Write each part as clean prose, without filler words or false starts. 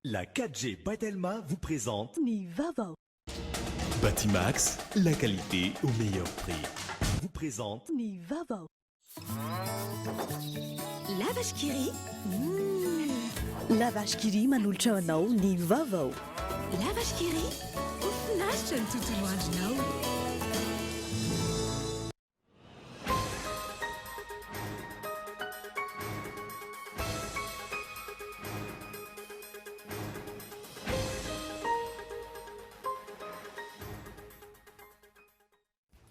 La 4G Batelma vous présente Ni Vavo. Batimax, la qualité au meilleur prix. Vous présente Ni Vavo. La vache qui rit. La vache qui rit manolotra anao Ni Vavo. La vache qui rit. Mahafinaritra ny tontolo andronao.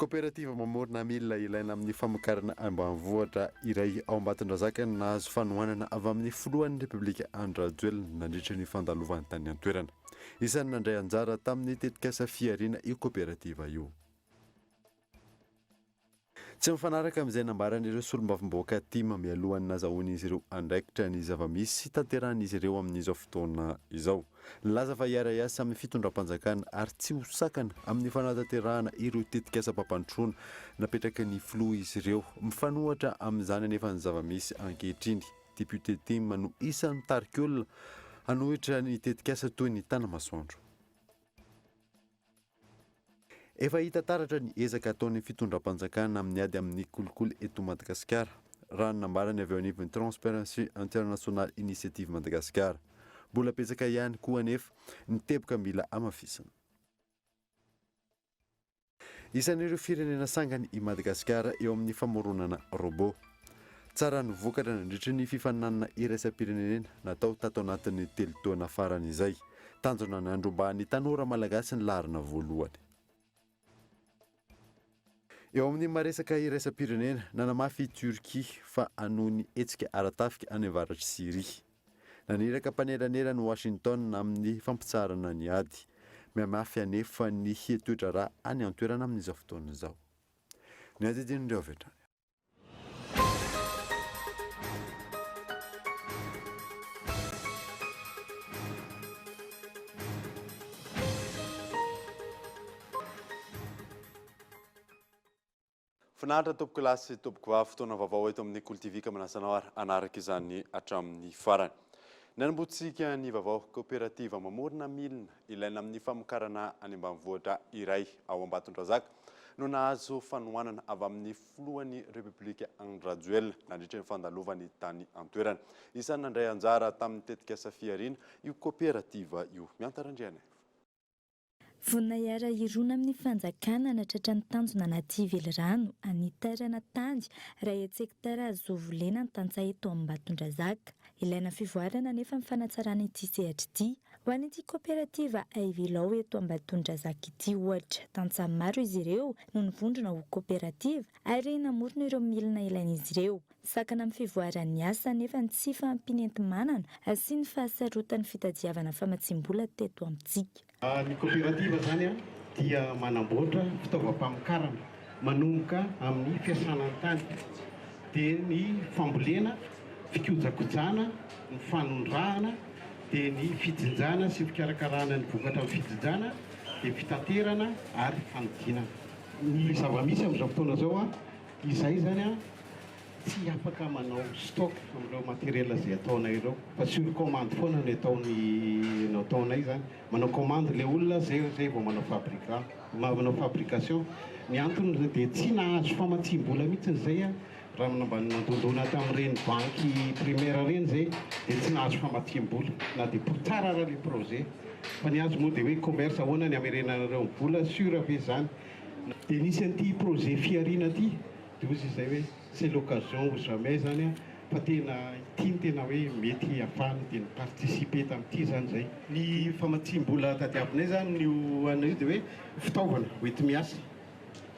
Coopérative mamorona milina ilaina amin'ny famokarana ambanivohitra iray ao Ambatondrazaka nahazo fanohanana avy amin'ny filohan'ny Repoblika Andrajoelina nandritra ny fandalovan'ny tany an-toerana. Isan'ny nandray anjara tamin'ny tetikasa fiariana io coopérative io. Tsy mifanaraka amin'izay nambaran'ireo solombavamboaka tima mialohan'ny nazahoan'izy ireo andraikitra ny zava-misy tanterahan'izy ireo amin'izao fotoana izao. Laza fa hiara-iasa amin'ny fitondram-panjakana ary tsy hosakana amin'ny fanatanterahana ireo tetikasa mpampandroana napetraka ny filoha izy ireo mifanohatra amin'izany anefa ny zava-misy ankehitriny. Député Tima no isan'ny mitarika olona hanohitra ny tetikasa toy ny tanamasoandro. Efa hita taratra ny ezaka ataon'ny fitondram-panjakana amin'ny ady amin'ny kolikoly eto Madagasikara. Raha nambarany avy ao anivon'ny Transparency International Initiative Madagasikara. Mbola betsaka ihany koa anefa ny teboka mila amafisana. Isan'ireo firenena sangany i Madagasikara eo amin'ny famoronana robot. Tsara ny vokatra nandritra ny fifaninanana iraisam-pirenena natao tato anatin'ny telo taona farany izay. Tanjona ny andro ny tanora malagasy ny larina voalohany. Eo amin'ny maresaka iraisam-pirenena nanamafy Turkia fa anohy hetsika aratafika any avaratry Syria. Naniraka mpanelanelany Washington amin'ny fampitsarana ny ady. Miamafy anefa ny hetoetra raha any an-toerana amin'izao fotoana izao. Ny adidin'ireo avetrany. Finaritra tompoko lasy tompoko vavy fotoana vaovao eto amin'ny Koltivika manasanao ary anaraka izany hatramin'ny farany. Nanamboatsika ny vaovao coopérative mamorona milina ilaina amin'ny famokarana any ambanivohitra iray ao Ambatondrazaka no nahazo fanohanana avy amin'ny filohan'ny Repoblika Andrajoelina nandritra ny fandalovany tany an-toerana. Isan'ny nandray anjara tamin'ny tetikasa fiariana io coopérative io. Miantarandriana. Vonina iara irona amin'ny fanjakana natratra ny tanjona anaty ivelirano anitarana tandy ray hetsектara zovolena ny tantsaha eto Ambatondrazaka. Ilaina fivoarana nefa ny fanatsarana ity sehatra ity. Ho an'ity coopérative Aivilao eto Ambatondrazaka ity ohatra. Tantsaha maro izy ireo no nivondrona ho coopérative ary namorona ireo milina ilain'izy ireo. Sakana amin'ny fivoaran'ny asa nefa tsy fampinenti-manana sy ny fahasarotan'ny fitadiavana famatsim-bola teto amintsika. Ny coopérative zany dia manamboatra fitaovam-pamokarana manomboka amin'ny fiasana tany dia ny fambolena, fikojakojana, ny fanondrahana, dia ny fijinjana sy fikarakarana ny vokatra amin'ny fijinjana, dia fitaterana ary fanodinana. Ny zava-misy amin'izao fotoana izao izay zany tsy afaka manao stock amin'ireo materiel izay ataonay ireo fa sur commande foana no ataonay zany. Manao commande le olona zay vao manao fabrication. Ny antony dia tsy nahazo famatsim-bola mihitsy zay raha nandondona tamin'ireny banky primaire reny zay dia tsy nahazo famatsim-bola na dia tsara raha le projet fa ny azo moa dia hoe commerce ahoana ny amerenanareo vola sur ave zany. Dia nisy an'ity projet fiariana ity dia ozy izay hoe c'est l'occasion ou jamais zany fa tena ity tena hoe mety afahany dia participer tamin'ity zany zay. Ny famatsim-bola tadiavinay zany ny anay dia hoe fitaovana hoenty miasa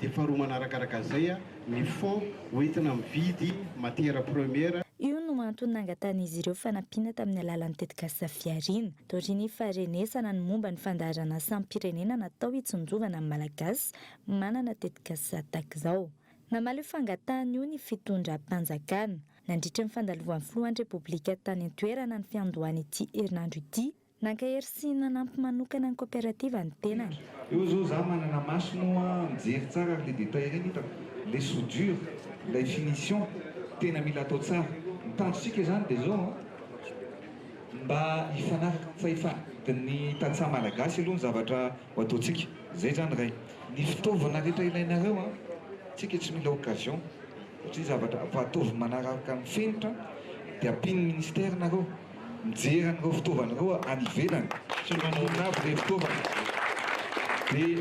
dia faharoa manarakaraka zay ny fond hoentina mividy matière première. Io no antony nangatan'izy ireo fanampiana tamin'ny alalan'ny tetikasa fiariana. Taoriany faharenesana ny momba ny fandaharana sampirenena natao hitsonjovana amin'ny malagasy manana tetikasa tahak'izao. Namaly fangatahany io ny fitondram-panjakana. Nandritra ny fandalovan'ny filohan'ny Repoblika tany an-toerana ny fiandohany ity herinandro ity. Nankahery sy nanampy manokana ny coopérative ny tenany. Io zao za manana maso no mijery tsara le détail reny hitako. Les soudures, les finitions, tena mila atao tsara. Ny tanjonsika zany dia zao mba hifanaraka ny tantsaha malagasy aloha ny zavatra ho ataontsika zay zany ray ny fitaovana rehetra ilainareo a tsika tsy mila occasion satria zavatra ataovy manaraka ny fenitra dia ampiny ministère nareo mijery an'ireo fitaovanareo any ivelany sy manonavy le fitaovana dia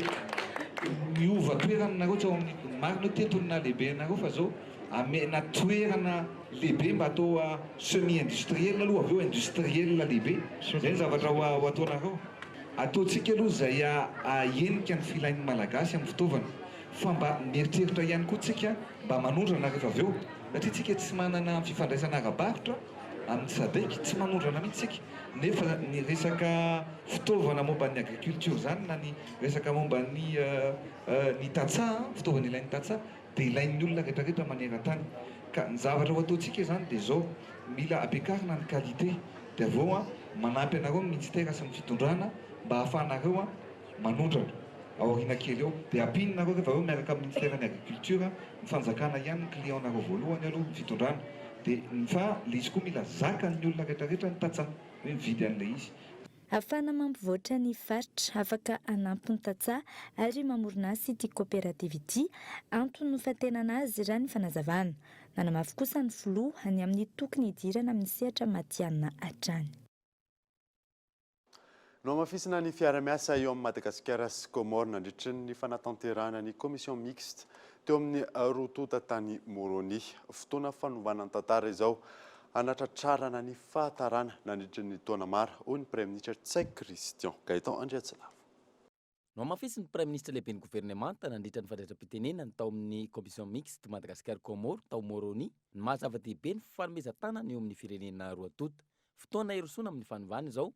miova toeranareo tsy ao amin'ny marina tetolina lehibe anareo fa zao amena toerana lehibe mba atao semi industriel aloha avy eo industriel lehibe zay ny zavatra ho ataonareo ataontsika aloha zay ahenika ny filain'ny malagasy amin'ny fitaovana fa mba mieritreritra ihany koa tsika mba manondrana rehefa avy eo satria tsika tsy manana fifandraisana ara-barotra amin'ny sadaiky tsy manondrana mihitsy tsika nefa ny resaka fitaovana momba ny agriculture zany na ny resaka momba ny tantsaha fitaovana ilain'ny tantsaha dia ilain'ny olona rehetrarehetra maneran-tany ka ny zavatra ho ataontsika zany dia zao mila ampiakarina ny qualité dia avy eo manampy anareo ny ministère sy ny fitondrana mba ahafahanareo manondrana aoriana kely eo dia ampinonareo rehefa eo miaraka amin'ny ministère ny agriculture ny fanjakana ihany ny client-nareo voalohany aloha ny fitondrana dia fa le izy koa mila zakany olona rehetrarehetra ny tantsaha hoe mividy an'ilay izy. Ahafahana mampivoatra ny faritra afaka hanampy ny tantsaha ary mamorona sity coopérative ity antony no fatenana azy raha ny fanazavana nanamafy kosa ny filoha any amin'ny tokony hidirana amin'ny sehatra matianina hatrany. No mafisina ny fiara-miasa eo amin'ny Madagasikara sy Comore nandritra ny fanatanterahana ny commission mixte teo amin'ny rotota tany Moroni fotoana fanovana ny tantara izao anatratrarana ny fahatarana nandritra ny taona mara hoy ny Premier ministre Tsek Christian Gaëtan Andriatsilava. No mafisy ny Premier ministre lehibe ny gouvernemanta nandritra ny fandraisam-pitenenana tao amin'ny commission mixte Madagasikara Comore tao Moroni ny mahazava-dehibe ny fanomezan-tanana eo amin'ny firenena roa tota fotoana irosoana amin'ny fanovana izao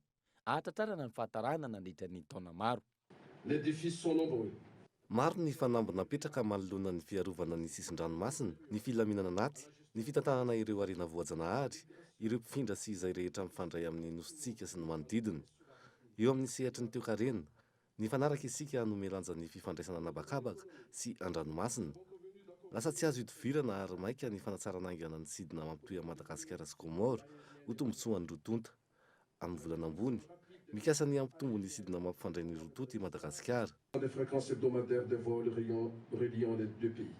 ahatratrarana ny fahatarana nandritra ny taona maro. Les défis sont nombreux. Maro ny fanambona petraka manoloana ny fiarovana ny sisin-dranomasina, ny filaminana anaty, ny fitantanana ireo arena voajanahary, ireo mpifindra sy izay rehetra mifandray amin'ny nositsika sy ny manodidina. Eo amin'ny sehatra ny toekarena, ny fanaraka isika nomelanja ny fifandraisana anabakabaka sy an-dranomasina. Lasa tsy azo idivirana ary maika ny fanatsarana aingana ny sidina mampitohy a Madagasikara sy Comore ho tombotsoan'ny rotonta. Amin'ny volana ambony, mikasa ny ampitombo ny sidina mampifandray ny rotonta i Madagasikara. Des fréquences hebdomadaires de vol reliant les deux pays.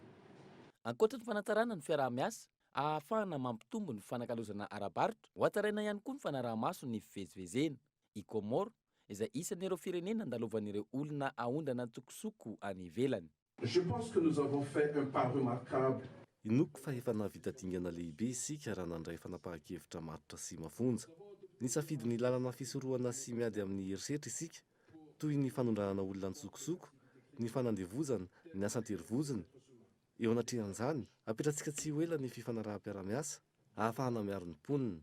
Ankoatra ny fanatsarana ny fiaraha-miasa, ahafahana mampitombo ny fanakalozana ara-barotra, ho hatsaraina ihany koa ny fanaraha-maso ny fivezivezena. I Comore, izay isan'ireo firenena andalovan'ireo olona ahondrana tsokosoko any ivelany. Je pense que nous avons fait un pas remarquable. Inoko fa efa navita dingana lehibe isika raha nandray fanapahan-kevitra marotra sy mafonja. Ny safidy ny lalana fisorohana sy miady amin'ny herisetra isika, toy ny fanondranana olona nitsokosoko, ny fanandevozana, ny asanterivozana. Eo anatrehan'izany, apetratsika tsy ho ela ny fifanaraha-piara-miasa, ahafahana miaro ny mponina.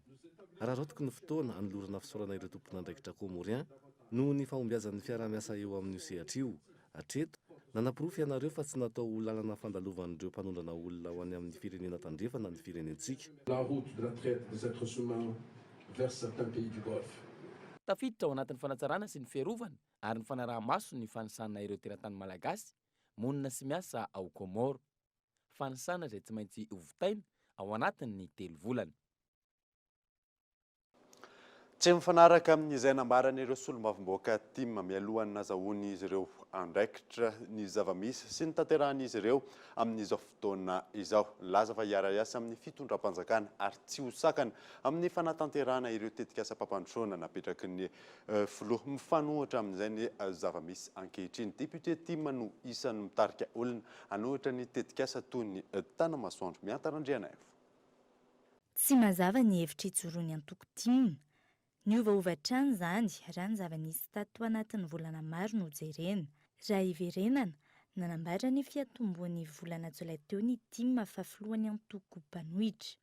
Ararotiky ny fotoana anolorana fisaorana ireo tompon'andraikitra Comorien noho ny fahombiazan'ny fiara-miasa eo amin'io sehatra io. Hatreto, nanapirofy ianareo fa tsy natao lalana fandalovan'ireo mpanondrana olona ho any amin'ny firenena tandrefana ny firenentsika. La route de la traite des êtres humains vers certains pays du Golfe. Tafiditra ao anatin'ny fanatsarana sy ny fiarovana ary ny fanaraha-maso ny fanisana ireo teratany malagasy monina sy miasa ao Comore. Fanisana izay tsy maintsy hovitaina ao anatin'ny 3 volana. Tsy mifanaraka amin'izay nambaran'ireo solombavamboaka tima mialohan'ny nazahoany izy ireo andraikitra ny zavamisy sy ny tanterahan'izy ireo amin'izao fotoana izao. Laza fa hiara-iasa amin'ny fitondram-panjakana ary tsy hosakana amin'ny fanatanterahana ireo tetikasa mpampandrosoana napetraky ny filoha mifanohitra amin'izay ny zavamisy ankehitriny. Député tima no isan'ny mitarika olona hanohitra ny tetikasa toy ny tanamasoandro miantarandriana eo. Tsy mazava ny hevitra ijoroany antoko tima. Ny ovaovatrany zany raha ny zava-nisy tato anatin'ny volana maro no jerena. Raha iverenana, nanambara ny fiatomboan'ny volana jolay teo ny tima fa filohany antoko mpanohitra.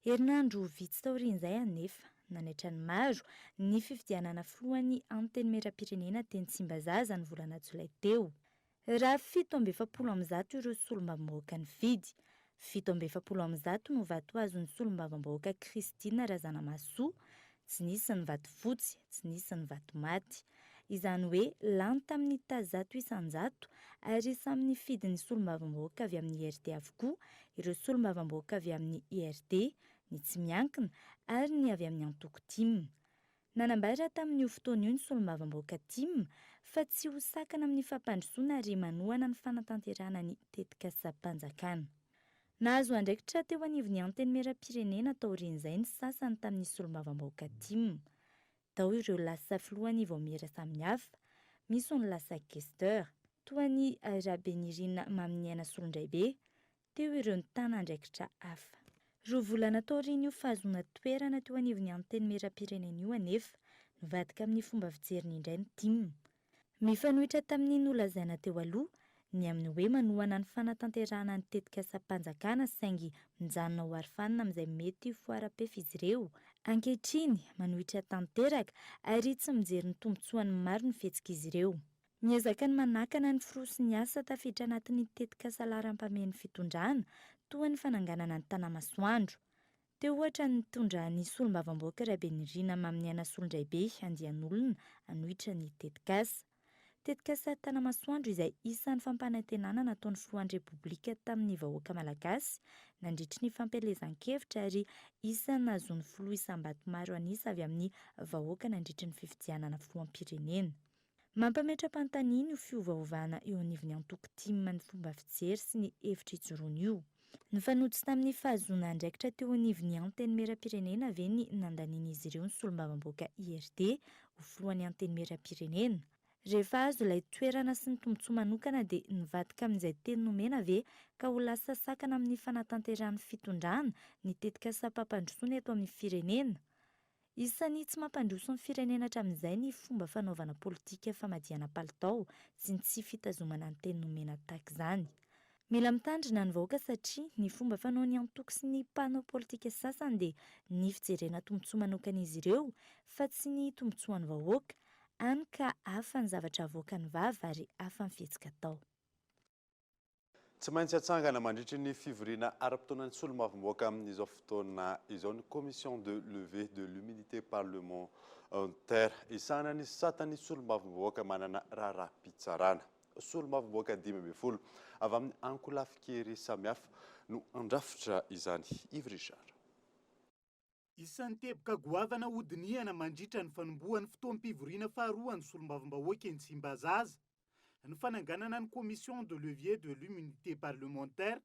Herinandro vitsy taorian'izay anefa, nanaitra ny maro ny fifidianana filohany antenimieram-pirenena teny Tsimbazaza ny volana jolay teo. Raha 740 ireo solombavamboaka nifidy. 740 no vato azon'ny solombavamboaka Kristina Razanamasoa. Tsy nisy ny vato fotsy, tsy nisy ny vato maty. Izany hoe lany tamin'ny tazato isan-jato ary samy nifidin'ny solombavamboaka avy amin'ny IRD avokoa, ireo solombavamboaka avy amin'ny IRD, ny tsy miankina ary ny avy amin'ny antoko tima. Nanambara tamin'io fotoana io ny solombavambahoaka TIM fa tsy ho sakana amin'ny fampandrosoana ary manohana ny fanatanterahana ny tetika sam-panjakana. Nahazo andraikitra teo anivon'ny anteny mera-pirenena taorian'izay ny sasany tamin'ny solombavambahoaka TIM. Tao ireo lasa filohany vao mihira samihafa, misy ny lasa gesteur, toa ny Rabenirina Maminiaina Solondraibe, teo ireo ny tanandraikitra hafa. Roa volana taoriana io fahazona toerana teo anivon'ny anteny mera-pirenena io anefa, nivadika amin'ny fomba fijeriny indray ny TIM. Mifanohitra tamin'ny nolazaina teo aloha, ny amin'ny hoe manohana ny fanatanterahana ny tetika sam-panjakana saingy mijanona ho arifanina amin'izay mety foara-pefy izy ireo. Ankehitriny manohitra tanteraka ary tsy mijery ny tombotsoany maro ny fihetsika izy ireo. Miezaka ny manakana ny firoso ny asa tafiditra anatin'ny tetika salaram-pamehan'ny fitondrana toa ny fananganana ny tanamasoandro. Teo ohatra ny tondran'ny solombavambahoaka Rabenirina Maminiaina Solondraibe andian'olona anohitra ny tetikasa. Tetikasa tanamasoandro izay isan'ny fampanantenana nataon'ny filohan'ny repoblika tamin'ny vahoaka malagasy nandritry ny fampelezan-kevitra ary isan'ny nahazoany filoha isam-bato maro anisa avy amin'ny vahoaka nandritry ny fifidianana filoham-pirenena. Mampametra-panontaniana io fiovaovana eo anivon'ny antoko TIM ny fomba fijery sy ny hevitra ijoroany io. Nifanotsy tamin'ny fahazona andraikitra teo anivon'ny anteny mera-pirenena ve ny nandanian'izy ireo ny solombavambahoaka IRD ho filohan'ny anteny mera-pirenena. Rehefa azo ilay toerana sy ny tombotsoa manokana dia nivadika amin'izay teny nomena ve ka ho lasa sakana amin'ny fanatanterahany fitondrana ny tetika sam-pampandrosoana eto amin'ny firenena. Isan'ny tsy mampandroso ny firenena hatramin'izay ny fomba fanaovana politika famadihana palitao sy ny tsy fitazomana ny teny nomena tahaka izany. Mila mitandrina ny vahoaka satria ny fomba fanaony antoko sy ny mpanao politika sasany dia ny fijerena tombotsoa manokana izy ireo fa tsy ny tombotsoan'ny vahoaka, hany ka hafa ny zavatra avoaka ny vava ary hafa ny fihetsika tao. Tsy maintsy atsangana mandritry ny fivoriana ara-potoanan'ny solombavambahoaka amin'izao fotoana izao ny commission de levée de l'humidité parlementaire isanany satan'ny solombavambahoaka manana raharaham-pitsarana. Solombavambahoaka 5 avy amin'ny ankolafi-kery samihafa no andrafitra izany. Yves Richard. Isan'ny teboka goavana hodiniana mandritra ny fanombohan'ny fotoam-pivoriana faharoa ny solombavambahoaka eny Tsimbazaza, ny fananganana ny commission de levée de l'humidité parlementaire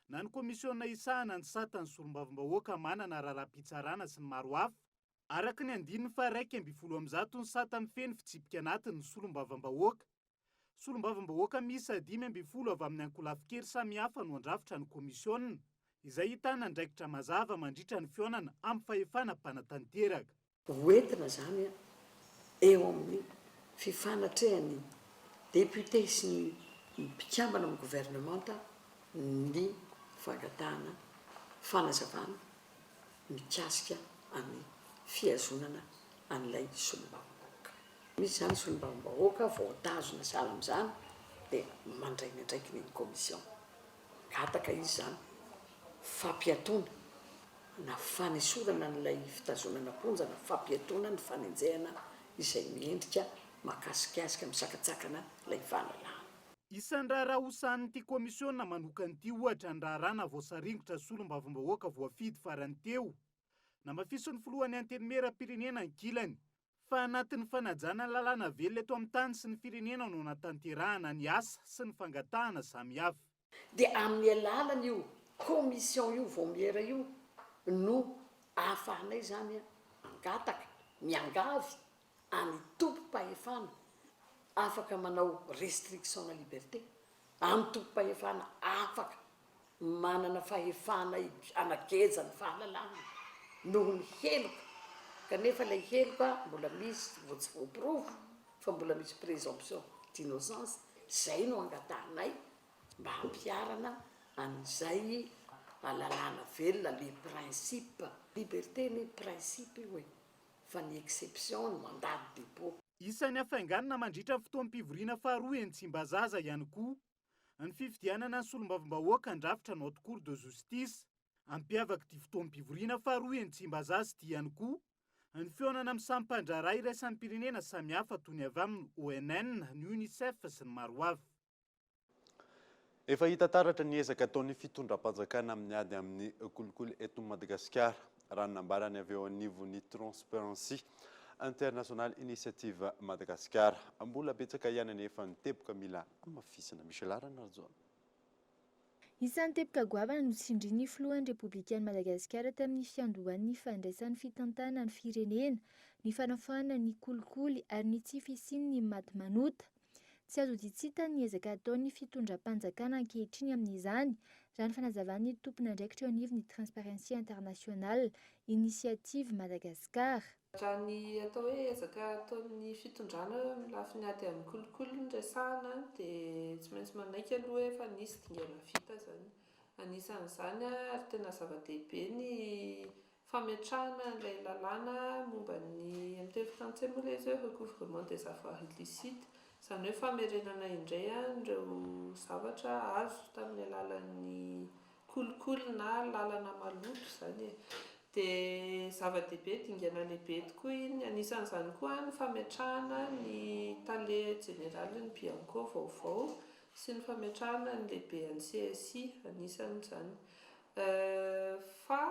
na ny commission isahana ny satan'ny solombavambahoaka manana raharaham-pitsarana sy ny maro hafa, araka ny 1,1 ny sata mifeny fitsipika anatiny ny solombavambahoaka. Solombavambahoaka miisa 5 avy amin'ny ankolafi-kery samihafa no andrafitra ny komisiona, izay hitana andraikitra mazava mandritra ny fionana amin'ny fahefana mpanatanteraka. Hoentina zany eo amin'ny fifanatrehan'ny député sy ny mpikambana amin'ny gouvernementa ny fangatahana fanazavana mikasika amin'ny fiazonana an'ilay solombavambahoaka. Misy zany solombavambahoaka vao tazona sahala amin'izany dia mandraigna ndraiky ny komision. Gataka izy zany fampiatona na fanesorana n'ilay fitazonana ponja na fampiatona ny fanenjehana izay miendrika makasikasika misakatsakana ilay fahalalahana. Isan'ny raharaha hosan'ity komisiona manokan'ity ohatra ny raharahana voasaringotra solombavambahoaka voafidy farany teo na mafison'ny filohan'ny anteny mera-pirenena ankilany fa anatin'ny fanajana lalàna velona eto amin'ny tany sy ny firenena no natanterahana ny asa sy ny fangatahana samihafa. Dia amin'ny alalana io komision io vao miera io no ahafahanay zany angataka miangavy any tompo-pahefana afaka manao restriction na liberté, amin'ny tompo-pahefana afaka manana fahefana anakeja ny fahalalahana noho ny heloka, kanefa ilay heloka mbola misy votsy voapirovo fa mbola misy présomption d'innocence, zay no angatahanay mba hampiarana an'izay alalàna velona le principe liberté ny principe hoe fa ny exception no mandady dépôt. Isan'ny hafainganana mandritra ny fotoam-pivoriana faharoa eny Tsimbazaza ihany koa ny fifidianana ny solombavambahoaka andrafitra ny haute cour de justice. Ampiavaka ity fotoam-pivoriana faharoa eny Tsimbazaza ity ihany koa ny fionana amin'ny samy mpandraharaha iraisan'ny pirenena samihafa toy ny avy amin'ny ONN, ny UNICEF sy ny maro hafa. Efa hita taratra ny ezaka ataon'ny fitondram-panjakana amin'ny ady amin'ny kolikoly eto Madagasikara. Raha nambarany avy eo anivon'ny Transparency International Initiative Madagascar. Mbola betsaka ihany anefa niteboka mila amafisana misy larana zao. Isan'ny teboka goavana no tsindrin'ny filohan'ny Repoblikan'i Madagasikara tamin'ny fiandohan'ny fandraisan'ny fitantana ny firenena, ny fanafana ny kolikoly ary ny tsy fisian'ny maty manota. Tsy azo ditsita ny ezaka ataon'ny fitondram-panjakana ankehitriny amin'izany raha ny fanazavan'ny tompony andraikitra eo anivon'ny Transparency International Initiative Madagascar. Raha ny atao hoe ezaka ataon'ny fitondrana lafiny ady amin'ny kolikoly ny resahana dia tsy maintsy manaiky aloha hoe efa nisy dingana vita zany. Anisan'izany ary tena zava-dehibe ny fametrahana ilay lalàna momba ny amin'ny teny frantsay moa ilay izy hoe recouvrement des avoirs illicites, izany hoe famerenana indray ireo zavatra azo tamin'ny alalan'ny kolikoly na lalana maloto zany. Dia zava-dehibe dingana lehibe tokoa iny, anisan'izany koa ny fametrahana ny tale jeneraly ny Bianco vaovao sy ny fametrahana ny lehibe an'ny CSI anisan'izany. Fa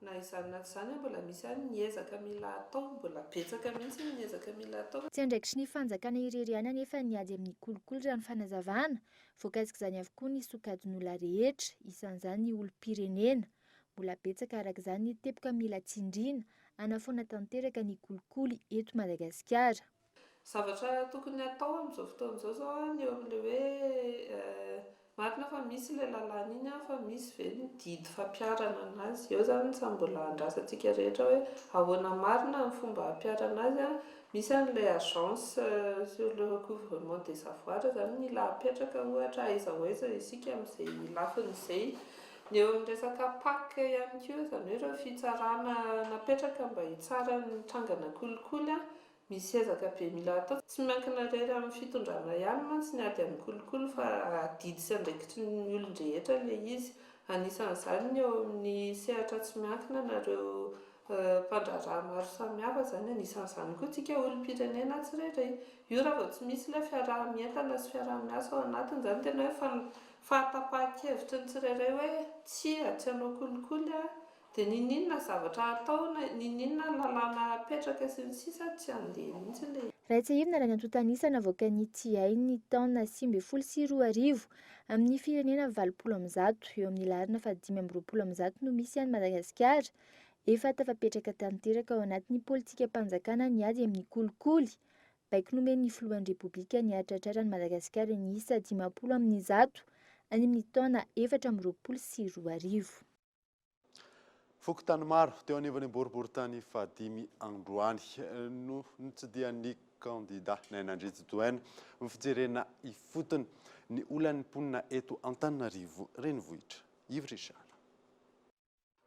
na izany na tsy izany mbola misy ihany ny ezaka mila atao, mbola betsaka mihitsy ny ezaka mila atao. Tsy andraikitry ny fanjakana irery ihany anefa ny ady amin'ny kolikoly raha ny fanazavana, voakasika izany avokoa ny sokajin'olona rehetra, isan'izany ny olom-pirenena. Mbola betsaka arak'izany ny teboka mila tsindriana hanafoana tanteraka ny kolikoly eto Madagasikara. Zavatra tokony atao amin'izao fotoan'izao zao ny eo amin'ilay hoe marina fa misy ilay lalàna iny fa misy ve ny didy fampiarana anazy. Eo zany sa mbola andrasantsika rehetra hoe ahoana marina ny fomba hampiarana azy. Misy an'ilay agence sur le recouvrement des avoirs zany mila apetraka ohatra aiza ho aiza isika amin'izay lafiny izay. Ny eo amin'ny resaka PAC ihany koa zany hoe ireo fitsarana napetraka mba hitsara ny trangana kolikoly misy ezaka be mila atao. Tsy miankina irery amin'ny fitondrana ihany mantsy ny ady amin'ny kolikoly fa adidy sy andraikitry ny olon-drehetra ilay izy. Anisan'izany ny eo amin'ny sehatra tsy miankina nareo mpandraharaha maro samihafa zany, anisan'izany koa tsika olom-pirenena tsirairay. Io raha vao tsy misy ilay fiaraha-mientana sy fiaraha-miasa ao anatiny zany tena hoe fahatapahakevitra ny tsirairay hoe tsy hanao kolikoly dia ninona zavatra atao, ninona lalàna apetraka sy ny sisa tsy handeha mihitsy ilay. Raitsaivina raha ny antontanisana avoakan'ny TI ny taona 2024 amin'ny firenena 20 eo amin'ny larina 520 no misy any Madagasikara, efa tafapetraka tanteraka ao anatin'ny politika mpanjakana ny ady amin'ny kolikoly. Baiko nomen'ny filohan'ny Repoblika ny aritratrarany Madagasikara ny isa 50 amin'ny 100 any amin'ny taona 2024. Fokontany maro teo anivon'ny boriboritany fahadimy androany no nitsidihan'ny kandida Nainandry Totoana ny fijerena ifotony ny olan'ny mponina eto Antananarivo renivohitra. Yves Richard.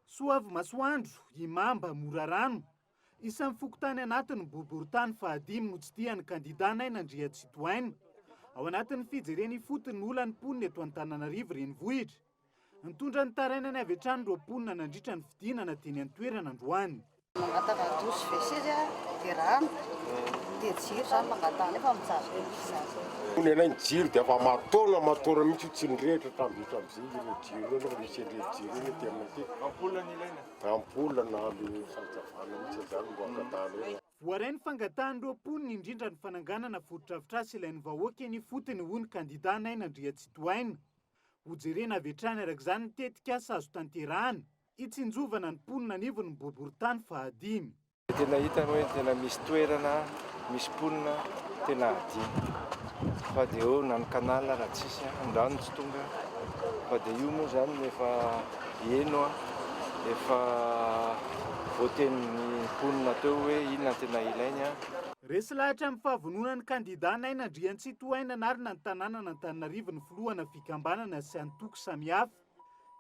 Soavy masoandro, Imamba Morarano, isan'ny fokontany anatin'ny boriboritany fahadimy no tsidihan'ny kandida Nainandry Totoana ao anatin'ny fijerena ifotony ny olan'ny mponina eto Antananarivo renivohitra. Nitondra ny tarainany avy hatrany ireo mponina nandritra ny fidinana teny an-toerana androany. Mangataka-doso vesery dia rano, dia jiro zany mangatana efa mijazo ny anay ny jiro dia efa matona mihitsy tsy nirehitra tambitra amin'izay ireo jiro eo misy an'ireo jiro eo ty aminay ty. Ampola ny ilaina? Ampola na amin'ny fanjavana mihitsy zany mbo angatana eo. Voarainy fangatahan'ireo mponina indrindra ny fananganana fotodrafitrasa ilain'ny vahoaka ny fotony hoy ny kandida Nainandry Totoana. Hojerena avy hatrany arak'izany nitetika asa azo tanterahana hitsinjovana ny mponina anivon'ny boriboritany fahadimy. Tena hita hoe tena misy toerana, misy mponina tena adimy. Fa dia eo na ny kanala raha tsisy andrano tsy tonga. Fa dia io moa zany efa eno efa voatenin'ny mponina teo hoe inona tena ilainy. Resy lahatra amin'ny fahavononan'ny kandida Nainandry Totoana narina ny tanàna n'Antananarivo ny filohana fikambanana sy antoko samihafa.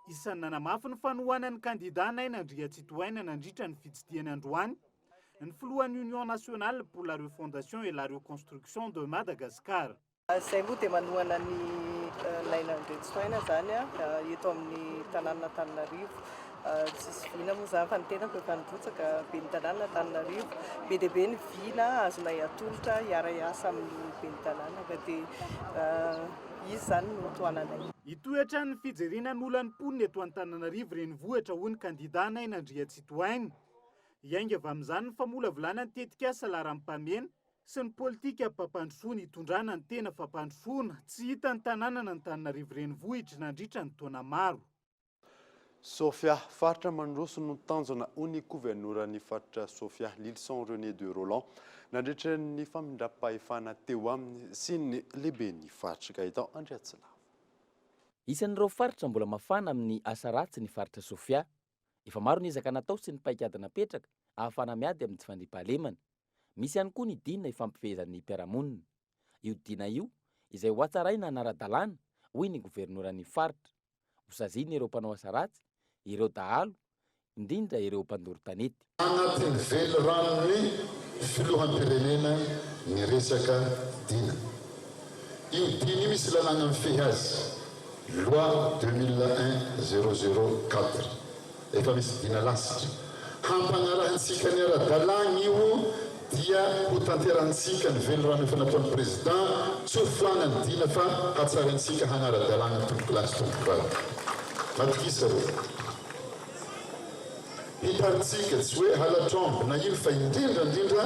Isan'ny nanamafy ny fanohanan'ny kandida Nainandry Totoana nandritra ny fitsidiany androany, ny filohan'ny Union nationale pour la refondation et la reconstruction de Madagascar. Izay moa dia manohana ny Nainandry Totoana zany eto amin'ny tanàna Antananarivo. Tsisy vina moa zany fa ny tenako efa nirotsaka be ny tanàna Antananarivo, be dia be ny vina azonay atolotra hiara-iasa amin'ny be ny tanàna ka dia izy zany no toananay. Hitoetra ny fijerenan'olan'ny mponina eto Antananarivo renivohitra hoy ny kandida Nainandry Totoana. iainga avy amin'izany ny famolavolana ny tetika asa laharam-pamena sy ny politika mpampandrosoana hitondrana ny tena fampandrosoana tsy hita ny tanàna na Antananarivo renivohitra nandritra ny taona maro. Sofia faritra mandroso no tanjona ony governoran'ny faritra Sofia Lilson René de Roland nandritra ny famindram-pahefana teo aminy sy ny lehiben'ny faritra Gaëtan Andriatsila. Isan'ireo faritra mbola mafana amin'ny asa ratsy ny faritra Sofia. Efa maro ny ezaka natao sy ny paikady napetraka ahafana miady amin'ny tsy fandriam-pahalemana. Misy ihany koa ny dina ifampifehezan'ny mpiaramonina. Io dina io izay ho hatsaraina anara-dalàna hoy ny governoran'ny faritra. Hosaziany ireo mpanao asa ratsy, ireo dahalo, indrindra ireo mpandoro tanety. Anatin'ny veloranony filoham-pirenena ny resaka dina. Io dina io misy lalàna mifehy azy. Loi 2001-004. Efa misy dina lasitra. Hampanarahantsika ny ara-dalàna io dia ho tanterantsika ny velorano efa nataon'ny président tsy ho foanany dina fa hatsarantsika hanara-dalàna tompoko lasy tompoko vavy. Matokisa reo. Hitaritsika tsy hoe halatrombo na ino fa indrindra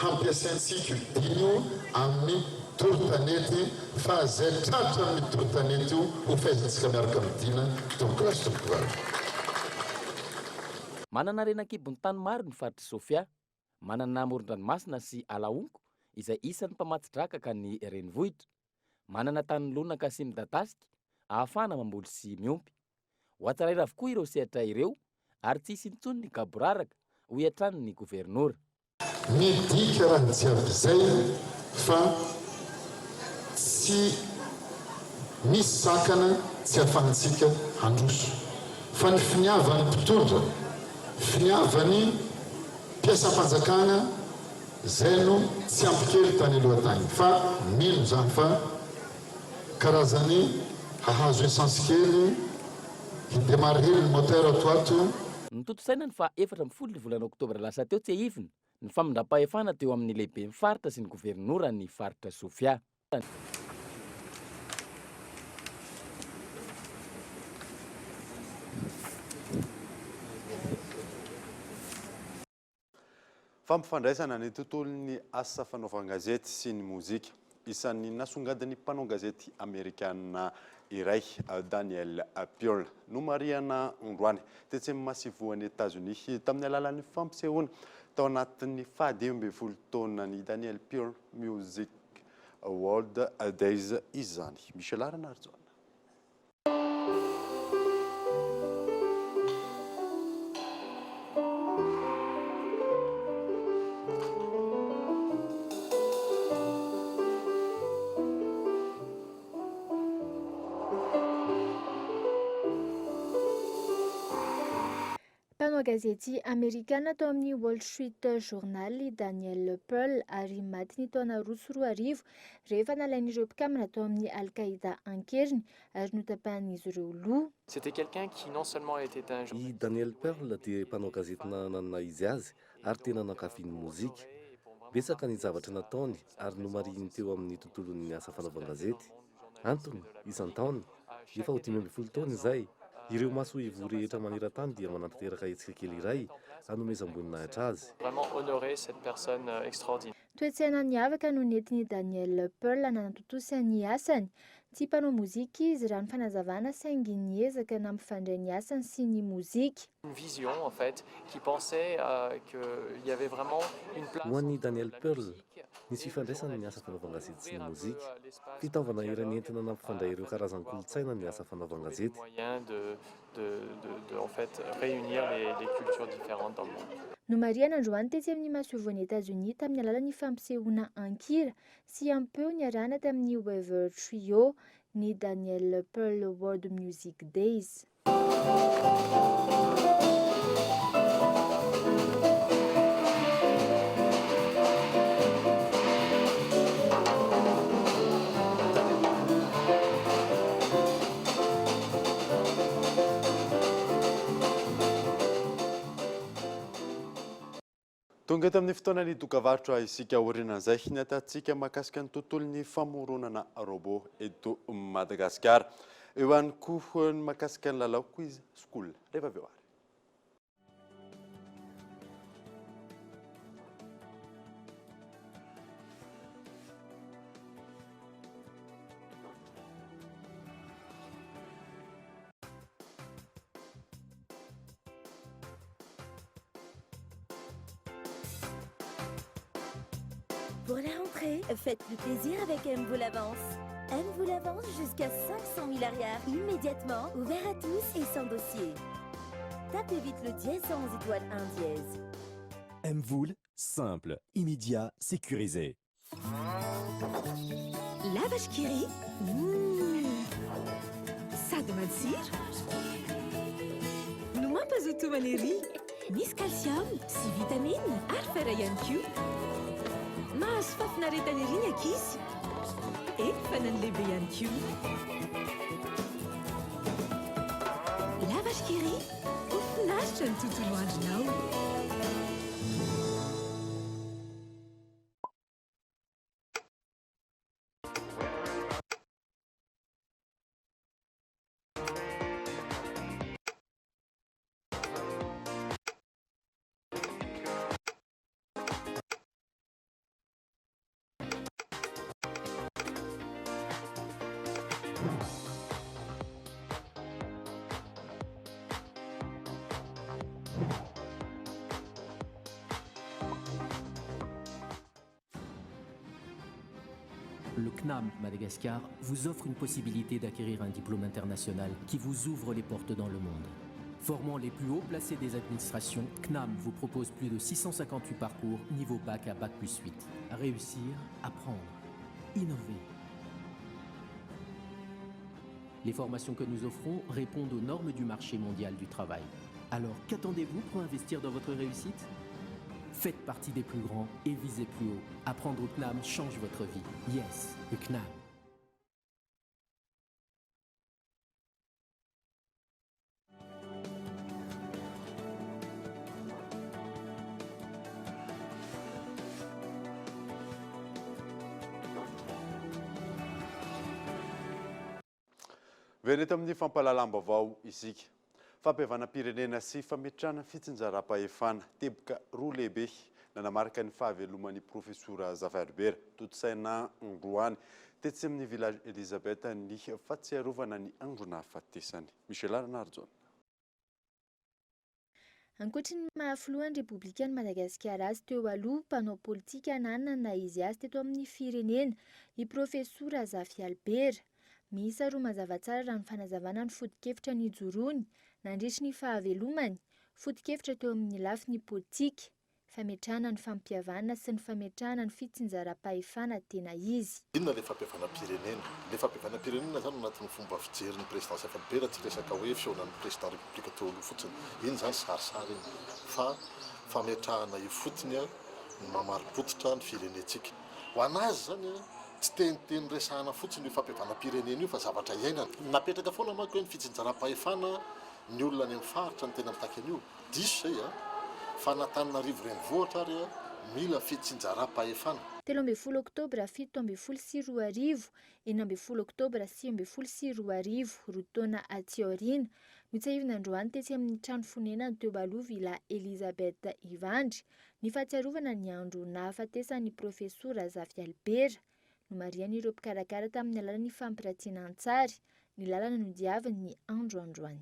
hampiasaintsika io dina io amin'ny toro-tanety fa zay tratra amin'ny toro-tanety io ho fehezantsika miaraka amin'ny dina tompoko lasy tompoko vavy. Manana renan-kibony tany maro ny faritra Sofia, manana amoron-dranomasina sy alaonko izay isan'ny mpamatsidraka ny renivohitra, manana tany lonaka sy midadasika ahafana mamboly sy miompy. Ho hatsaraina avokoa ireo sehatra ireo ary tsisy intsony ny kaboraraka ho hiatran'ny governora. Midika raha ny jiaby izay fa tsy misy sakana tsy ahafahantsika handroso fa ny finiavan'ny mpitondra, finiavan'ny mpiasam-panjakana zay no tsy ampikely tany aloha-tany fa mino zany fa karazany hahazo essence kely hidemarreny moteur atoato. Notontosainany fa 14 volana oktobra lasa teo tsy ahivina ny famindram-pahefana teo amin'ny lehiben'ny faritra sy ny governora ny faritra Sofia. Fampifandraisana ny tontolon'ny asa fanaovan-gazety sy ny mozika. Isan'ny nasongadiny mpanao gazety amerikana iray Daniel Pearl no mariana androany tetsy masivoan'ny États-Unis tamin'ny alalan'ny fampisehoana tao anatin'ny 12 taonany Daniel Pearl Music World Days izany. Michel Aranardzon. Gazety amerikana tao amin'ny Wall Street Journal Daniel Pearl ary maty ny taona 2010 rehefa nalain'ireo mpikambana tao amin'ny Al-Qaïda ankeriny ary notapahan'izy ireo loha. C'était quelqu'un qui non seulement était un I Daniel Pearl dia mpanao gazety nanana izy azy ary tena nankafiny mozika. Betsaka ny zavatra nataony ary no mariny teo amin'ny tontolon'ny asa fanaovan-gazety. Antony isan-taona efa ho 12 taona izay. Ireo maso ivo rehetra maneran-tany dia manantanteraka hetsika kely iray hanomezam-boninahitra azy. Vraiment honorer cette personne extraordinaire. Toe-tsaina niavaka no nentin'i Daniel Pearl nanatotosany asany. Tsy mpanao mozika izy raha ny fanazavana saingy niezaka nampifandray ny asany sy ny mozika. Une vision en fait qui pensait qu'il y avait vraiment une place. Ho an'i Daniel Pearl nisy fifandraisana ny asa fanaovan-gazety sy ny mozika. Fitaovana iray nentina nampifandray ireo karazany kolotsaina ny asa fanaovan-gazety. Moyen de en fait réunir les cultures différentes dans le monde. No mariana androany tetsy amin'ny masovoan'ny États-Unis tamin'ny alalan'ny fampisehoana ankira sy ampeo niarana tamin'ny Weaver Trio ny Daniel Pearl World Music Days. Tonga tamin'ny fotoanany dokavarotra isika orinan'izay ny atantsika mahakasika ny tontolon'ny famoronana robot eto Madagasikara. Eo ihany koa ny mahakasika ny lalao quiz school. Rehefa avy eo ary. pour la rentrée, faites le plaisir avec M vous l'avance. M vous l'avance jusqu'à 500 000 arrières immédiatement, ouvert à tous et sans dossier. Tapez vite le dièse 11 étoile 1 dièse. Mvoul, simple, immédiat, sécurisé. La vache qui rit. Ça demande cire. Nous m'en pas tout malérie. Nis calcium, si vitamine, arferayan Q. Mas fafnaretanirin akis. Et fanan lebeyan Q. La vache qui rit. Ouf, nashen tout loin de now. Le CNAM Madagascar vous offre une possibilité d'acquérir un diplôme international qui vous ouvre les portes dans le monde. Formant les plus hauts placés des administrations, CNAM vous propose plus de 658 parcours niveau bac à bac plus 8. Réussir, apprendre, innover. Les formations que nous offrons répondent aux normes du marché mondial du travail. Alors qu'attendez-vous pour investir dans votre réussite ? Faites partie des plus grands et visez plus haut. Apprendre au CNAM change votre vie. Yes, le CNAM. Veneta amin'ny fampalalambavao isika. Fampiavana-pirenena sy fametrahana fitsinjaram-pahefana teboka roa lehibe nanamarika ny fahaveloman'ny profesora Zavarbera Totsaina Androany tetsy amin'ny village Elisabeth ny fahatsiarovana ny andro nahafatesany. Michel Arnarjon. Ankoatry ny mahafoloan'ny Républicaine Madagasikara azy teo aloha mpanao politika nanana izy azy teto amin'ny firenena i profesora Zafi Albert. Miisa roa mazava tsara raha ny fanazavana ny foto-kevitra ny Jorony nandritry ny fahavelomany, foto-kevitra teo amin'ny lafiny politika, fametrahana ny fampiavana sy ny fametrahana ny fitsinjaram-pahefana tena izy. Inona le fampiavana-pirenena? Le fampiavana-pirenena zany anatin'ny fomba fijerin'ny président Zafi Albert tsy resaka hoe fihaonan'ny président république teo aloha fotsiny. Iny zany sarisary iny fa fametrahana io fotony ny mamaripototra ny firenetsika. Ho anazy zany tsy teniteny resahana fotsiny io fampiavana-pirenena io fa zavatra iainana. Napetraka foana manko hoe ny fitsinjaram-pahefana ny olona any amin'ny faritra ny tena mitaka an'io. Diso zay fa n'Antananarivo renivohitra ary mila fitsinjaram-pahefana. 13 oktobra 724 9 oktobra 724 roa taona aty aoriana no tsahivina androany tetsy amin'ny trano fonenany teo aloha villa Elisabeth Ivandry ny fahatsiarovana ny andro nahafatesany profesora Zafi Albert no marian'ireo mpikarakara tamin'ny alalan'ny fampiratsiana antsary ny lalana no diavin'ny andro androany.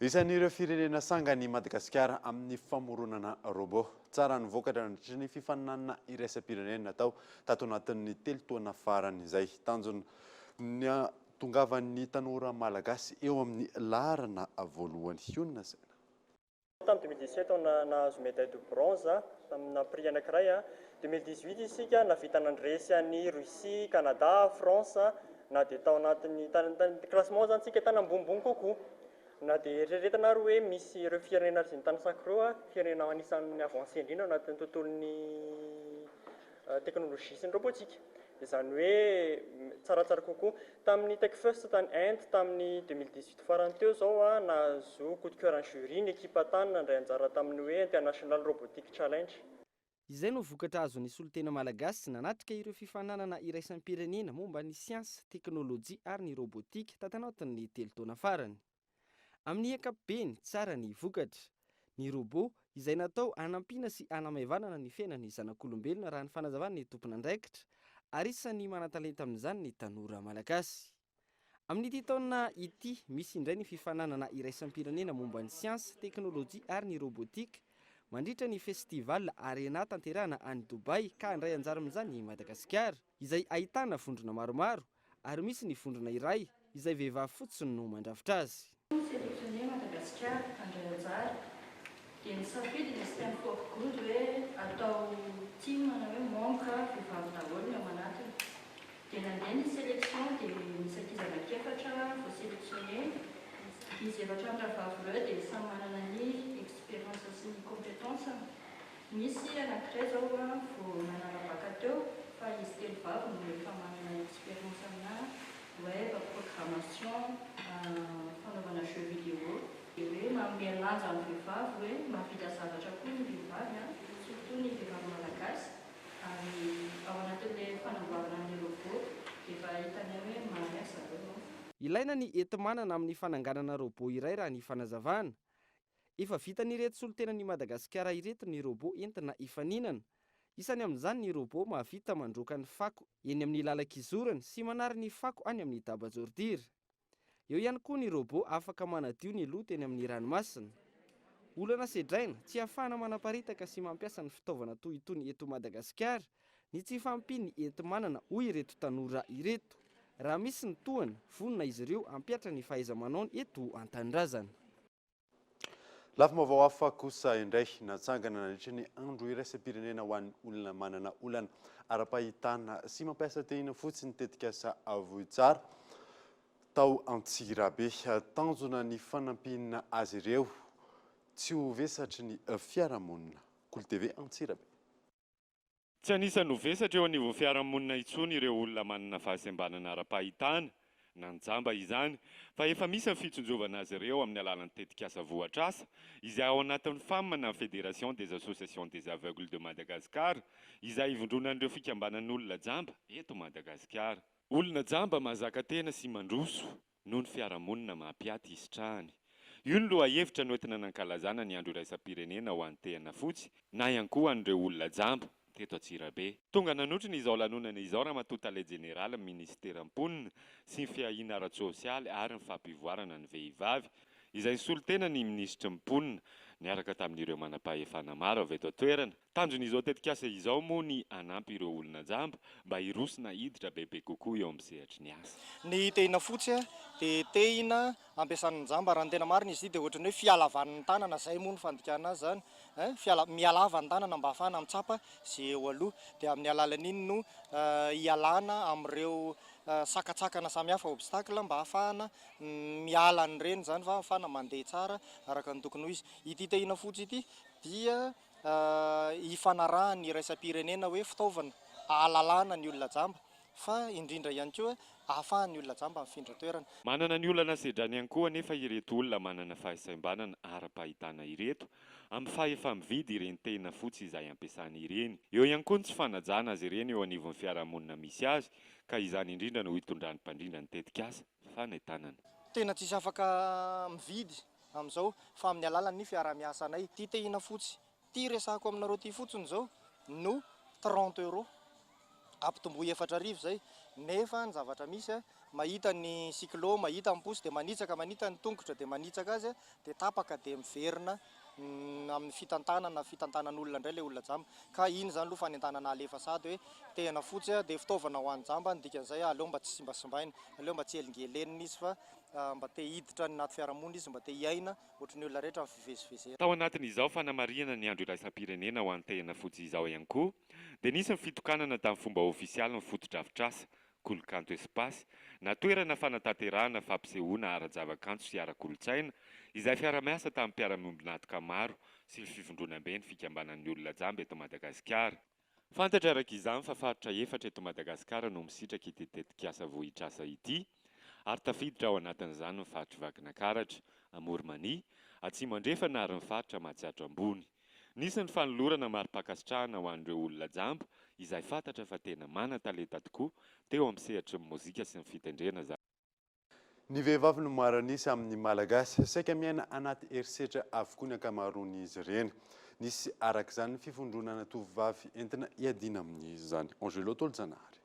Isan'ireo firenena sangany Madagasikara amin'ny famoronana robot. Tsara ny vokatra ny fifaninanana iraisam-pirenena natao tato anatin'ny 3 taona farany izay. Tanjona ny tongavan'ny tanora malagasy eo amin'ny laharana voalohany. Ionona zay. Tamin'ny 2017 on nahazo médaille de bronze tamina prix anankiray. 2018 isika navita nandresy any Russie, Canada, France na dia tao anatin'ny classement zany tsika tany ambonimbony kokoa. Na dia eritreretana ary hoe misy ireo firenena argentine sacro firenena anisan'ny avancé indrindra anatin'ny tontolon'ny teknolojia sy ny robotika. Izany hoe tsaratsara kokoa tamin'ny Techfest tany Inde tamin'ny 2018 farany teo zao nahazo coup de cœur en jury ny ekipa tany nandray anjara tamin'ny hoe International Robotic Challenge. Izay no vokatra azon'ny solotena malagasy nanatrika ireo fifananana iraisam-pirenena momba ny siansa, teknôlôjia ary ny robotika tatanaotin'ny 3 taona farany. Amin'ny ankapobeny tsara ny vokatra. Ny robot izay natao anampiana sy anamaivana ny fiainan'ny zanak'olombelona raha ny fanazavana ny tompona andraikitra ary isan'ny manan-talenta amin'izany ny tanora malagasy. Amin'ity taona ity misy indray ny fifananana iraisam-pirenena momba ny siansa, teknôlôjia ary ny robotika mandritra ny festival Arena tanterahana any Dubai ka handray anjara amin'izany i Madagasikara, izay ahitana vondrona maromaro ary misy ny vondrona iray izay vehivavy fotsiny no mandrafitra azy. Sélectionné Madagascar handray anjara dia nisafidy ny système for good hoe atao team na hoe membre vehivavy daholo ny ao anatiny. Dia nandeha ny sélection dia misy ankizy anankefatra vao sélectionné. Izy efatra an-tavavy ireo dia samy manana ny expérience sy ny compétence. Misy anankiray zao vao nanarabaka teo fa izy telo vavy no efa manana expérience amina web, programmation, fanaovana jeux vidéo. Dia hoe manome lanja amin'ny vehivavy hoe mahavita zavatra koa ny vehivavy, surtout ny vehivavy malagasy. Ary ao anatin'ilay fanamboarana ny robot dia efa hitany hoe mahay zareo. Ilaina ny enti-manana amin'ny fananganana robot iray raha ny fanazavana. Efa vitan'ireto solontenan'i Madagasikara ireto ny robot entina hifaninana. Isany amin'izany ny robot mahavita mandroaka ny fako eny amin'ny lalakizorany sy manary ny fako any amin'ny daba-jordira. Eo ihany koa ny robot afaka manadio ny loto eny amin'ny ranomasina. Olana sedraina tsy ahafahana manaparitaka sy mampiasa ny fitaovana toy itony eto Madagasikara, ny tsy fampiny enti-manana hoy ireto tanora ireto. Raha misy ny tohany, vonona izy ireo hampiatra ny fahaiza-manao eto an-tanindrazana. Lafim-baovao hafa kosa indray natsangana nandritra ny andro iraisam-pirenena ho an'ny olona manana olana ara-pahitana sy mampiasa tehina fotsiny tetikasa avoy tsara tao Antsirabe. Tanjona ny fanampinana azy ireo tsy ho vesatry ny fiarahamonina. Kolo TV Antsirabe. Tsy anisany ho vesatra eo anivon'ny fiarahamonina intsony ireo olona manana fahasembanana ara-pahitana. Nanjamba izany fa efa misy ny fitsonjovana azy ireo amin'ny alalan'ny tetikasa voatr'asa izay ao anatin'ny famana Fédération des Associations des Aveugles de Madagascar izay ivondronan'ireo fikambanan'olona jamba eto Madagasikara. Olona jamba mahazaka tena sy mandroso noho ny fiarahamonina mampiaty isitrahany. Io ny lohahevitra noentina nankalazana ny andro iraisam-pirenena ho an'ny tehana fotsy na ihany koa an'ireo olona jamba teto Antsirabe. Tonga nanotriny izao lanonana izao raha matotale jeneraly ministera-mponina sy ny fiahiana ara-tsosialy ary ny fampivoarana ny vehivavy izay solotena ny minisitry mponina niaraka tamin'ireo manam-pahefana maro avy eto an-toerana. Tanjon'izao tetikasa izao moa ny anampy ireo olona jamba mba hirosona hiditra bebe kokoa eo amin'ny sehatry ny asa. Ny tehina fotsy dia tehina ampiasan'ny jamba raha ny tena marina izy dia ohatrany hoe fialavan'ny tanana zay moa ny fandikana azy zany. Mialava ny tanana mba hafahana mitsapa zay eo aloha dia amin'ny alalan'iny no hialana amin'ireo sakatsakana samihafa obstacle mba hafahana miala an'ireny zany fa hafahana mandeha tsara araka ny tokony ho izy. Ity tehina fotsy ity dia hifanarahany iraisam-pirenena hoe fitaovana ahalalana ny olona jamba fa indrindra ihany koa ahafahan'ny olona jamba mifindra toerana. Manana ny olana sedrany ihany koa anefa ireto olona manana fahasembanana ara-pahitana ireto amin'ny fahefa-mividy ireny tehina fotsy izay ampiasana ireny. Eo ihany koa ny tsy fanajana azy ireny eo anivon'ny fiarahamonina misy azy ka izany indrindra no hitondrany mpandrindra ny tetikasa fanahitanana. Tena tsisy afaka mividy amin'izao fa amin'ny alalan'ny fiaraha-miasanay. Ty tehina fotsy ty resako aminareo ty fotsiny zao no 30 € ampitomboy 4 zay. Nefa ny zavatra misy mahita ny cyclo, mahita ny posy dia manitsaka, manita ny tongotra dia manitsaka azy dia tapaka dia miverina amin'ny fitantanan'olona indray ilay olona jamba. Ka iny zany aloha fanentanana alefa sady hoe tehina fotsy dia fitaovana ho an'ny jamba, dikan'izay aleo mba tsy simbasimbaina, aleo mba tsy elingelenina izy fa mba te hiditra ny anaty fiarahamonina izy, mba te hiaina ohatran'ny olona rehetra mifivezivezera. Tao anatin'izao fanamarihana ny andro iraisam-pirenena ho an'ny tehina fotsy izao ihany koa dia nisy ny fitokanana tamin'ny fomba ofisialy ny foto-drafitr'asa Kolokanto Espace na toerana fanatanterahana fampisehoana ara-javakanto sy ara-kolontsaina izay fiara-miasa tamin'ny mpiara-miombinatoka maro sy ny fivondronam-be ny fikambanan'ny olona jamba eto Madagasikara. Fantatra araka izany fa faritra efatra eto Madagasikara no misitraka ity tetikasa vohitr'asa ity ary tafiditra ao anatin'izany ny faritra Vakinakaratra, Amoromania, Atsimo andrefana ary ny faritra Matsiatra ambony. Nisy ny fanolorana mari-pakasitrahana ho an'ireo olona jamba izay fantatra fa tena manan-talenta tokoa teo amin'ny sehatry ny mozika sy ny fitendrena zany. Ny vehivavy no maranisy amin'ny malagasy saika miaina anaty herisetra avokoa ny ankamaroan'izy ireny. Nisy arak'izany ny fifondronana tovovavy entina hiadiana amin'izy zany. Angelo Toljanary.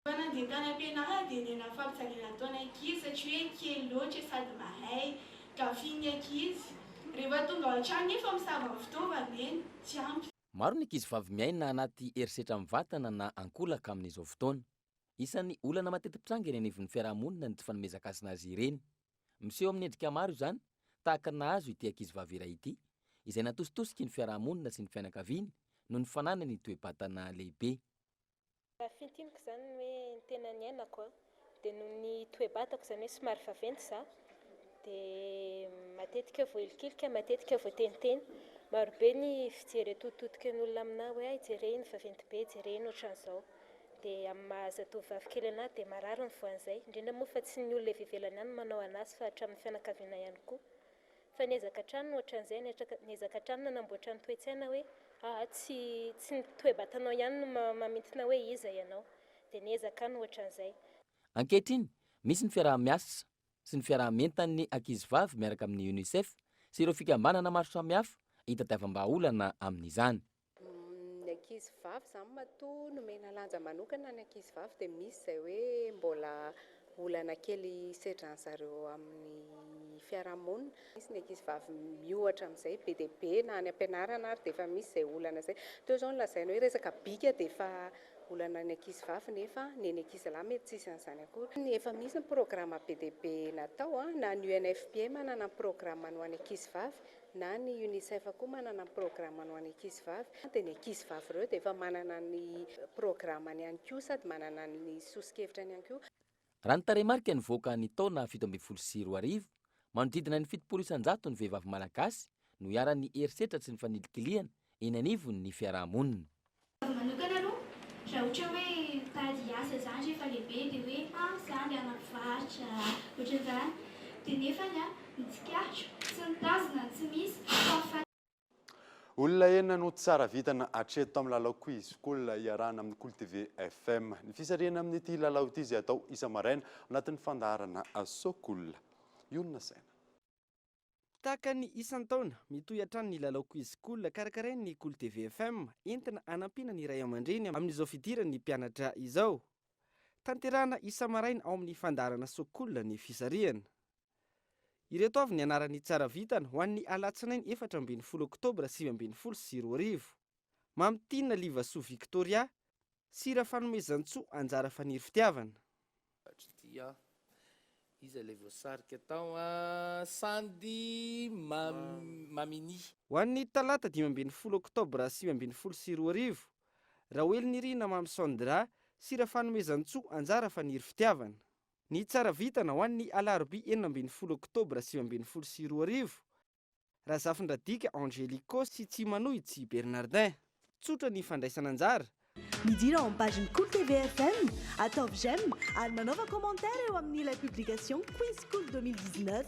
Fanandintana am-pianarana dia nena fampitsaingana taona ankizy satria hoe kely loatra sady mahay ka finy ankizy rehefa tonga ao an-trano nefa misava fitaovana eny tsy ampy. Maro ny ankizivavy miaina anaty herisetra mivatana na ankolaka amin'izao fotoana. Isan'ny olana mateti-pitranga eny anivon'ny fiarahamonina ny tsy fanomezan-kasina azy ireny. Miseho amin'ny endrika maro izany, tahaka nahazo ity ankizivavy iray ity, izay natositosiky ny fiarahamonina sy ny fianakaviany noho ny fananany ny toe-batana lehibe. Raha fintiniko izany hoe ny tena ny ainako dia noho ny toe-batako izany hoe somary vaventy za, dia matetika voahilikilika, matetika voateniteny. Marobe ny fijery tototika ny olona amina hoe ay jere iny vaventy be, jere iny ohatran'izao. Dia amin'ny mahazatovavy kely anahy dia marary ny voan'izay. Indrindra moa fa tsy ny olona avy ivelany ihany manao anazy fa hatramin'ny fianakaviana ihany koa. Fa niezaka hatrany ohatran'izay, niezaka hatrany nanamboatra ny toe-tsaina hoe tsy ny toe-batanao ihany no mamintina hoe iza ianao. Dia niezaka ny ohatran'izay. Ankehitriny, misy ny fiaraha-miasa sy ny fiaraha-mientan'ny ankizivavy miaraka amin'ny UNICEF sy ireo fikambanana maro samihafa hitadiavam-bahaolana amin'izany. Ny ankizivavy izany matoa nomena lanja manokana ny ankizivavy dia misy izay hoe mbola olana kely sedran'ny zareo amin'ny fiarahamonina. Misy ny ankizivavy miohatra amin'izay be dia be na any ampianarana ary dia efa misy izay olana izay. Teo izao nolazaina hoe resaka bika dia efa olana ny ankizivavy nefa ny ankizilahy mety tsisy an'izany akory. Efa misy ny programma be dia be natao na ny UNFPA manana programma ho an'ny ankizivavy na ny UNICEF koa manana programma ho an'ny ankizivavy. Dia ny ankizivavy ireo dia efa manana ny programmany ihany koa sady manana ny sosi-kevitrany ihany koa. Raha ny tarehimarika nivoaka ny taona 1724 manodidina ny 700 isan-jato ny vehivavy malagasy no hiara-ny herisetra sy ny fanilikiliana eny anivon'ny fiarahamonina. Manokana aloha raha ohatra hoe tady asa izany rehefa lehibe dia hoe izany anapivaritra ohatran'izany dia nefany mitsikaritro tsy mitazona tsy misy olona enina no tsara vitana atreto amin'ny lalao quiz kola iarahana amin'ny Cool TV FM. Ny fisarihana amin'ity lalao ity izay atao isa-maraina anatin'ny fandaharana Sokola. Iona Saina. Tahaka ny isan-taona mitohy hatrany ny lalao quiz cool karakarain'ny Cool TV FM entina anampiana ny ray aman-dreny amin'izao fidiran'ny mpianatra izao. Tanterahana isa-maraina ao amin'ny fandaharana Sokola ny fisarihana. Ireto avy ny anaran'ny tsara vitana ho an'ny alatsinainy 14 Oktobra 2020. Mamtina Livasoa Victoria, Sira fanomezan-tsoa anjara faniry fitiavana. Iza ilay voasarika tao Sandy Mamini. Ho an'ny talata 15 Oktobra 2020. Raoely Nirina Mamy Sondra, Sira fanomezan-tsoa anjara faniry fitiavana. Ny tsara vitana ho an'ny alarobia 19 Oktobra 2020. Razafindradika Angélico sy Tsimanoitsy Bernardin. Tsotra ny fandraisana anjara. Midira en page Cool TV FM, atao j'aime, ary manaova commentaire eo amin'ilay publication Quiz Cool 2019.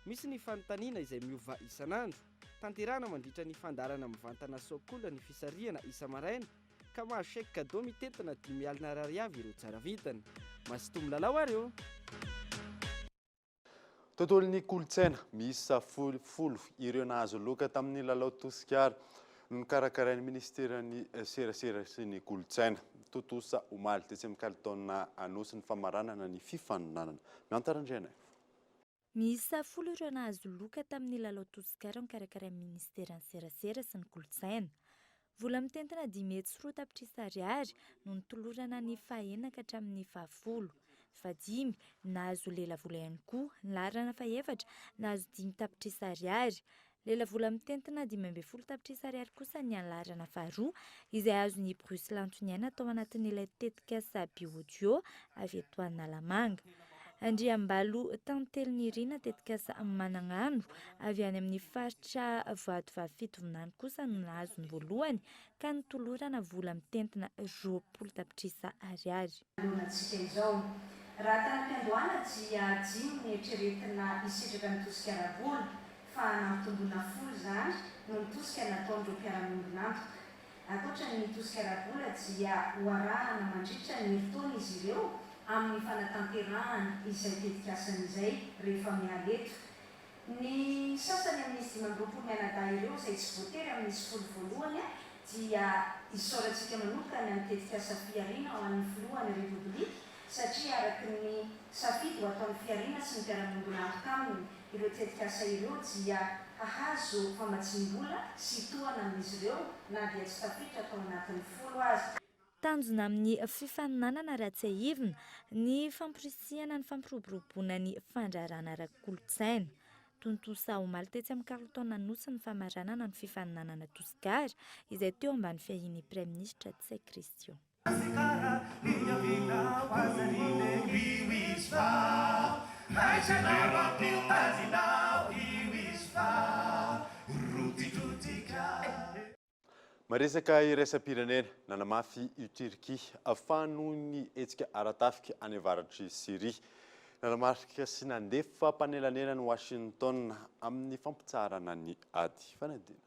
Misy ny fanontaniana izay miova isanandro. Tanterahana mandritra ny fandarana mivantana Sokola ny fisarihana isa-maraina ka mahashek cadeau mitentina 10,000 ariary ireo tsara vitana. Masito milalao ary eo. Tontolon'ny kolotsaina miisa folo ireo nahazo loka tamin'ny lalao tosikara no karakarain'ny ministeran'ny serasera sy ny kolotsaina. Totosa omaly tetsy amin'ny kalitaona anosy ny famaranana ny fifaninanana. Miantarandrenay. Miisa folo ireo nahazo loka tamin'ny lalao tosikara karakarain'ny ministeran'ny serasera sy ny kolotsaina. Vola mitentina 10 tapitrisa ariary no nitolorana ny fahenina ka hatramin'ny fahafolo. Fadimy nahazo lela vola ihany koa, ny larana faefatra nahazo 5 tapitrisa ariary. Lela vola mitentina 12 tapitrisa ariary kosa ny anlarana faharoa izay azo ny Bruce Lantoniana tao anatin'ilay tetika Sabi Audio avy eto Analamanga. Andriambalo tantely Nirina tetika Managnano avy any amin'ny faritra Vadovavy Fitovinany kosa no nahazo ny voalohany ka nitolorana vola mitentina 20 tapitrisa ariary. Raha tanam-piandohana dia dimy ny eritreretina isitraka ny tosika ara-bola fa nampitomboina folo izany no ny tosika nataon'ireo mpiara-miombonantoka. Ankoatra ny tosika ara-bola dia hoarahana mandritra ny herintaona izy ireo amin'ny fanatanterahana izay tetikasan'izay rehefa mialeto. Ny sasany amin'izy 20 mianadahy ireo izay tsy voatery amin'izy folo voalohany dia isaorantsika manokana amin'ny tetikasa fiarina ao amin'ny filohan'ny Repoblika satria araky ny safidy ho ataon'ny fiarina sy ny mpiara-miombonantoka aminy ireo tetikasa ireo dia hahazo famatsim-bola sy tohana amin'izy ireo na dia tsy tafiditra atao anatin'ny folo azy. Tanjona amin'ny fifaninanana raha tsy haivina ny fampirisihana ny fampiroboroboana ny fandrarana ara-kolontsaina. Tontosa omaly tetsy amin'ny Carleton nosy ny famaranana ny fifaninanana Toskary izay teo ambany fiahin'ny Prime Ministre Tsay Christian. Maresaka iraisam-pirenena nanamafy io Turquie ahafahano ny hetsika aratafika any avaratry Syrie. Nanamarika sy nandefa panelanena ny Washington amin'ny fampitsarana ny ady fanadina.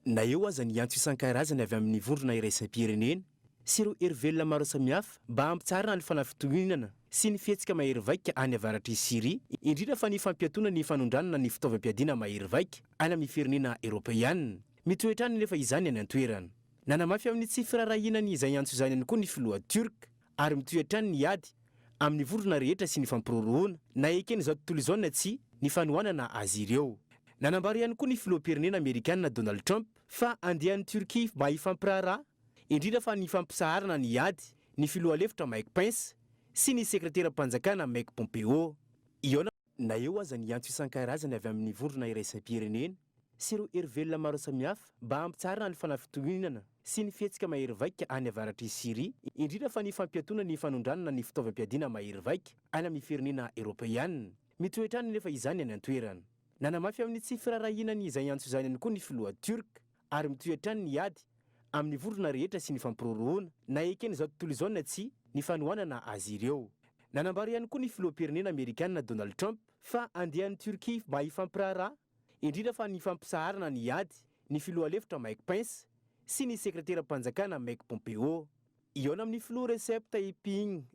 Na eo aza ny antso isan-karazany avy amin'ny vondrona iraisam-pirenena sy ireo hery maro samihafa mba hampitsarana ny fanafitohinana sy ny fihetsika mahery vaika any avaratry Syrie, indrindra fa ny fampiatona ny fanondranana ny fitaovam-piadiana mahery vaika any amin'ny firenena Europeanina. Mitoetrany nefa izany any an-toerana. Nanamafy amin'ny tsy firarahinany izay antso izany ihany koa ny filoha Turk ary mitoetrany ny ady amin'ny vondrona rehetra sy ny fampirorohona na ekeny izao tontolo izao na tsy ny fanohanana azy ireo. Nanambara ihany koa ny filoham-pirenena Amerikanina Donald Trump fa andehan'ny Turquie mba hifampiraharaha, indrindra fa ny fampisaharana ny ady ny filoha lefitra Mike Pence sy ny sekretera-panjakana Mike Pompeo. Na eo aza ny antso isan-karazany avy amin'ny vondrona iraisam-pirenena sy ireo hery maro samihafa mba hampitsarana ny fanafitohinana sy ny fihetsika mahery vaika any avaratry Syrie, indrindra fa ny fampiatona ny fanondranana ny fitaovam-piadiana mahery vaika any amin'ny firenena Europeanina. Mitoetrany nefa izany any an-toerana. Nanamafy amin'ny tsy firarahinany izay antso izany ihany koa ny filoha Turk ary mitoetrany ny ady amin'ny vondrona rehetra sy ny fampirorohona na ekeny izao tontolo izao na tsy ny fanohanana azy ireo. Nanambara ihany koa ny filoham-pirenena Amerikanina Donald Trump fa andehan'ny Turquie mba hifampiraharaha, indrindra fa ny fampisaharana ny ady ny filoha lefitra Mike Pence sy ny sekretera-panjakana Mike Pompeo. Iona amin'ny filoha Recep Tayyip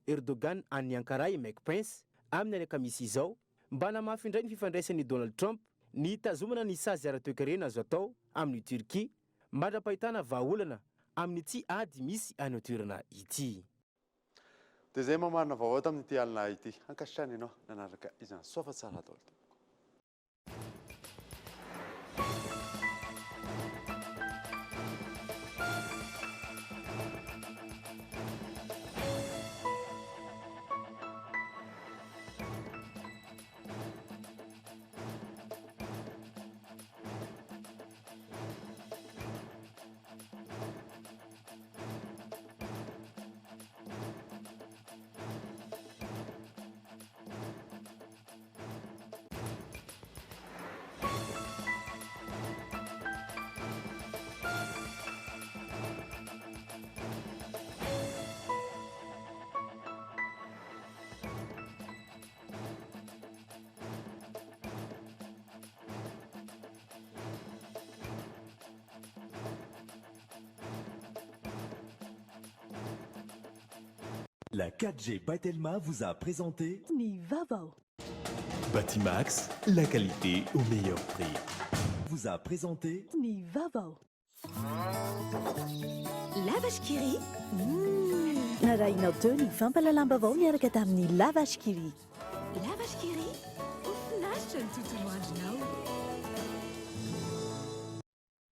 Erdogan any Ankara i Mike Pence amin'ny alakamisy izao mba namafy indray ny fifandraisan'ny Donald Trump ny tazomana ny sazy ara-toe-karena azo atao amin'ny Turquie mandra-pahitana vahaolana amin'ny tsy ady misy any toerana ity. Dia zay mamarina vaovao tamin'ity alina ity. Ankasitrany ianao nanaraka izany soa fa tsara atao. La 4G Batelma vous a présenté Nivavo. Batimax, la qualité au meilleur prix. Vous a présenté Nivavo. Lavage Kiri. Narainao teo ny fampalalamba vao miaraka tamin'ny Lavage Kiri. Lavage Kiri. Ofinaritra ny tontolo andronao.